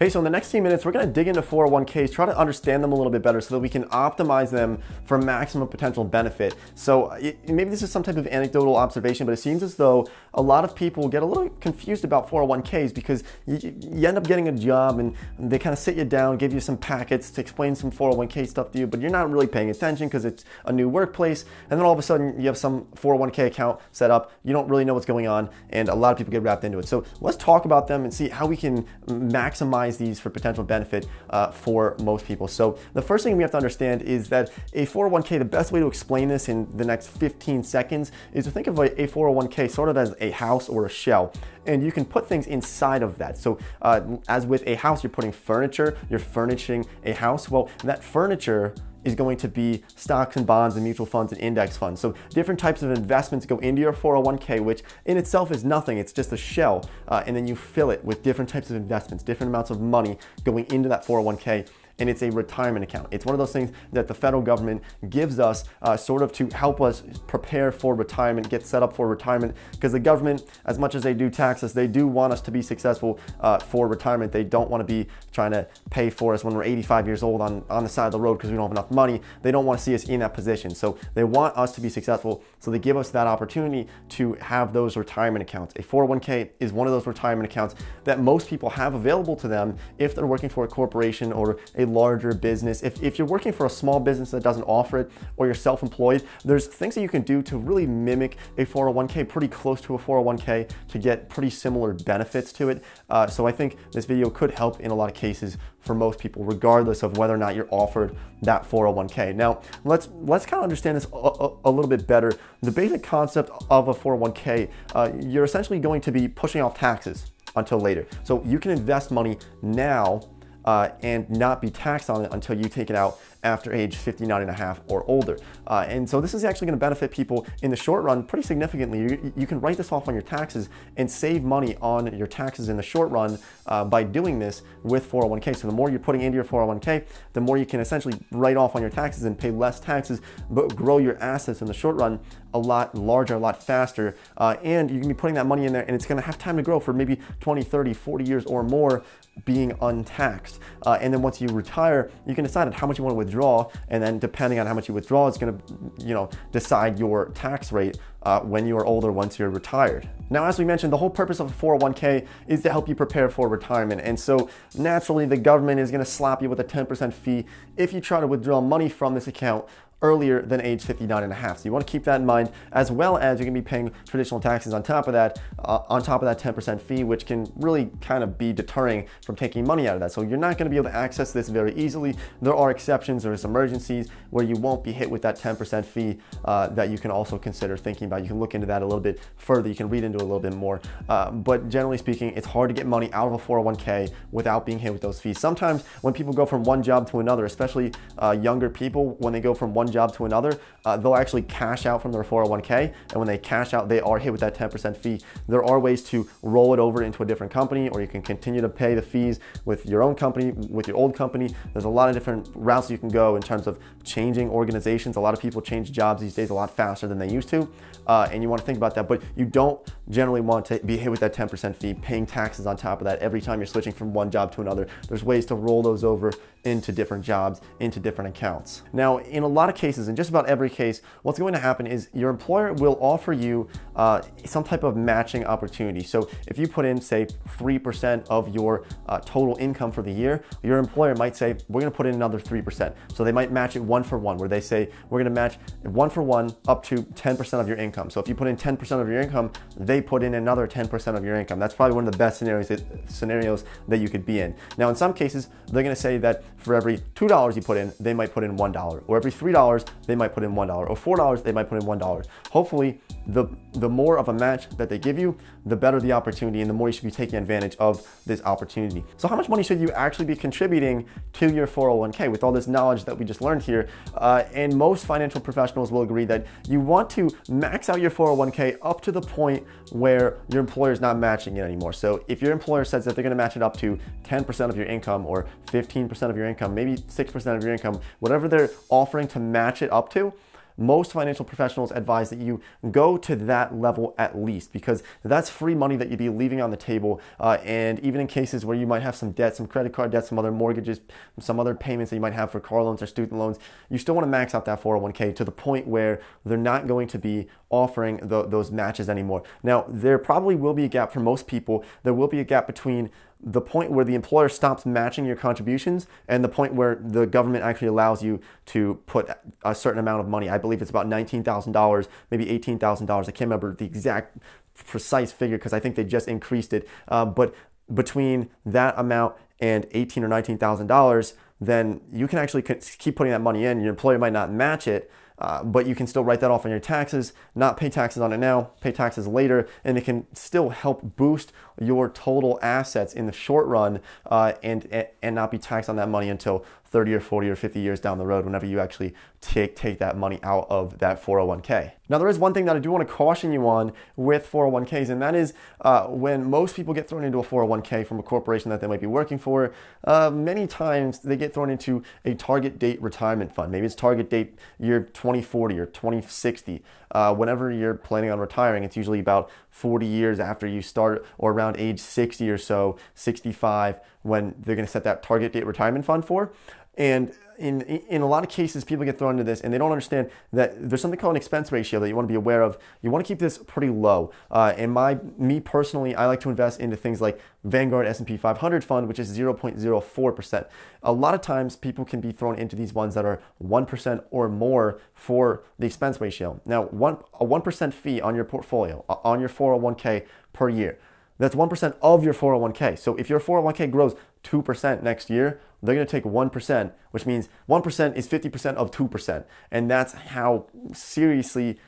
Hey, so in the next few minutes, we're going to dig into 401ks, try to understand them a little bit better so that we can optimize them for maximum potential benefit. So maybe this is some type of anecdotal observation, but it seems as though a lot of people get a little confused about 401ks because you end up getting a job and they kind of sit you down, give you some packets to explain some 401k stuff to you, but you're not really paying attention because it's a new workplace. And then all of a sudden you have some 401k account set up. You don't really know what's going on, and a lot of people get wrapped into it. So let's talk about them and see how we can maximize these for potential benefit for most people. So the first thing we have to understand is that a 401k, the best way to explain this in the next 15 seconds is to think of a 401k sort of as a house or a shell, and you can put things inside of that. So as with a house, you're putting furniture, you're furnishing a house. Well, that furniture is going to be stocks and bonds and mutual funds and index funds. So different types of investments go into your 401k, which in itself is nothing. It's just a shell. And then you fill it with different types of investments, different amounts of money going into that 401k. And it's a retirement account. It's one of those things that the federal government gives us sort of to help us prepare for retirement, get set up for retirement, because the government, as much as they do tax us, they do want us to be successful for retirement. They don't want to be trying to pay for us when we're 85 years old on the side of the road because we don't have enough money. They don't want to see us in that position. So they want us to be successful. So they give us that opportunity to have those retirement accounts. A 401k is one of those retirement accounts that most people have available to them if they're working for a corporation or a larger business. If you're working for a small business that doesn't offer it, or you're self-employed, there's things that you can do to really mimic a 401k, pretty close to a 401k, to get pretty similar benefits to it. So I think this video could help in a lot of cases for most people, regardless of whether or not you're offered that 401k. Now, let's kind of understand this a little bit better. The basic concept of a 401k, you're essentially going to be pushing off taxes until later. So you can invest money now and not be taxed on it until you take it out after age 59 and a half or older. And so this is actually going to benefit people in the short run pretty significantly. You can write this off on your taxes and save money on your taxes in the short run by doing this with 401k. So the more you're putting into your 401k, the more you can essentially write off on your taxes and pay less taxes, but grow your assets in the short run a lot larger, a lot faster. And you can be putting that money in there and it's going to have time to grow for maybe 20, 30, 40 years or more being untaxed. And then once you retire, you can decide how much you want to withdraw, and then depending on how much you withdraw, it's going to decide your tax rate when you are older, once you're retired. Now, as we mentioned, the whole purpose of a 401k is to help you prepare for retirement. And so naturally, the government is going to slap you with a 10% fee if you try to withdraw money from this account earlier than age 59 and a half. So you want to keep that in mind, as well as you're going to be paying traditional taxes on top of that 10% fee, which can really kind of be deterring from taking money out of that. So you're not going to be able to access this very easily. There are exceptions, there's emergencies where you won't be hit with that 10% fee that you can also consider thinking about. You can look into that a little bit further. You can read into it a little bit more. But generally speaking, it's hard to get money out of a 401k without being hit with those fees. Sometimes when people go from one job to another, especially younger people, when they go from one job to another, they'll actually cash out from their 401k, and when they cash out, they are hit with that 10% fee. There are ways to roll it over into a different company, or you can continue to pay the fees with your own company, with your old company. There's a lot of different routes you can go in terms of changing organizations. A lot of people change jobs these days a lot faster than they used to, and you want to think about that, but you don't generally want to be hit with that 10% fee, paying taxes on top of that every time you're switching from one job to another. There's ways to roll those over into different jobs, into different accounts. Now, in a lot of cases, in just about every case, what's going to happen is your employer will offer you some type of matching opportunity. So if you put in, say, 3% of your total income for the year, your employer might say, we're going to put in another 3%. So they might match it 1 for 1, where they say, we're going to match 1 for 1 up to 10% of your income. So if you put in 10% of your income, they put in another 10% of your income. That's probably one of the best scenarios that you could be in. Now, in some cases, they're going to say that for every $2 you put in, they might put in $1, or every $3, they might put in $1, or $4, they might put in $1. Hopefully, the more of a match that they give you, the better the opportunity, and the more you should be taking advantage of this opportunity. So how much money should you actually be contributing to your 401k with all this knowledge that we just learned here? And most financial professionals will agree that you want to max out your 401k up to the point where your employer is not matching it anymore. So if your employer says that they're going to match it up to 10% of your income, or 15% of your income, maybe 6% of your income, whatever they're offering to match it up to, most financial professionals advise that you go to that level at least, because that's free money that you'd be leaving on the table. And even in cases where you might have some debt, some credit card debt, some other mortgages, some other payments that you might have for car loans or student loans, you still want to max out that 401k to the point where they're not going to be offering those matches anymore. Now, there probably will be a gap for most people. There will be a gap between the point where the employer stops matching your contributions and the point where the government actually allows you to put a certain amount of money. I believe it's about $19,000, maybe $18,000. I can't remember the exact precise figure because I think they just increased it. But between that amount and $18,000 or $19,000, then you can actually keep putting that money in. Your employer might not match it, but you can still write that off on your taxes, not pay taxes on it now, pay taxes later, and it can still help boost your total assets in the short run, and not be taxed on that money until 30 or 40 or 50 years down the road whenever you actually take that money out of that 401k. Now, there is one thing that I do want to caution you on with 401ks, and that is when most people get thrown into a 401k from a corporation that they might be working for, many times they get thrown into a target date retirement fund. Maybe it's target date year 2040 or 2060. Whenever you're planning on retiring, it's usually about 40 years after you start, or around age 60 or so, 65, when they're going to set that target date retirement fund for. And in a lot of cases, people get thrown into this and they don't understand that there's something called an expense ratio that you want to be aware of. You want to keep this pretty low. And me personally, I like to invest into things like Vanguard S&P 500 fund, which is 0.04%. A lot of times people can be thrown into these ones that are 1% or more for the expense ratio. Now, a 1% fee on your portfolio, on your 401k per year, that's 1% of your 401k. So if your 401k grows 2% next year, they're going to take 1%, which means 1% is 50% of 2%. And that's how seriously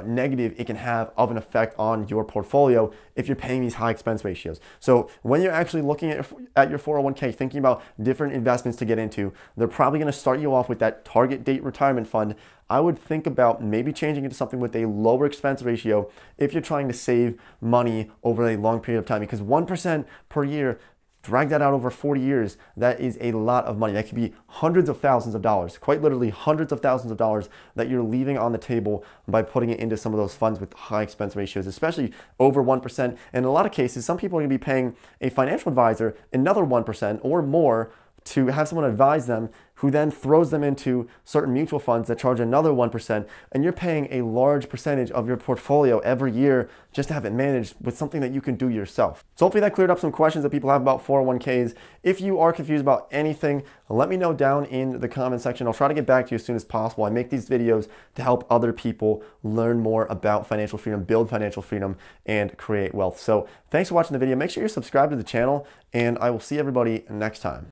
negative it can have of an effect on your portfolio if you're paying these high expense ratios. So when you're actually looking at your 401k, thinking about different investments to get into, they're probably going to start you off with that target date retirement fund. I would think about maybe changing it to something with a lower expense ratio if you're trying to save money over a long period of time, because 1% per year, drag that out over 40 years, that is a lot of money. That could be hundreds of thousands of dollars, quite literally hundreds of thousands of dollars that you're leaving on the table by putting it into some of those funds with high expense ratios, especially over 1%. And in a lot of cases, some people are going to be paying a financial advisor another 1% or more to have someone advise them, who then throws them into certain mutual funds that charge another 1%, and you're paying a large percentage of your portfolio every year just to have it managed with something that you can do yourself. So hopefully that cleared up some questions that people have about 401ks. If you are confused about anything, let me know down in the comment section. I'll try to get back to you as soon as possible. I make these videos to help other people learn more about financial freedom, build financial freedom, and create wealth. So thanks for watching the video. Make sure you're subscribed to the channel, and I will see everybody next time.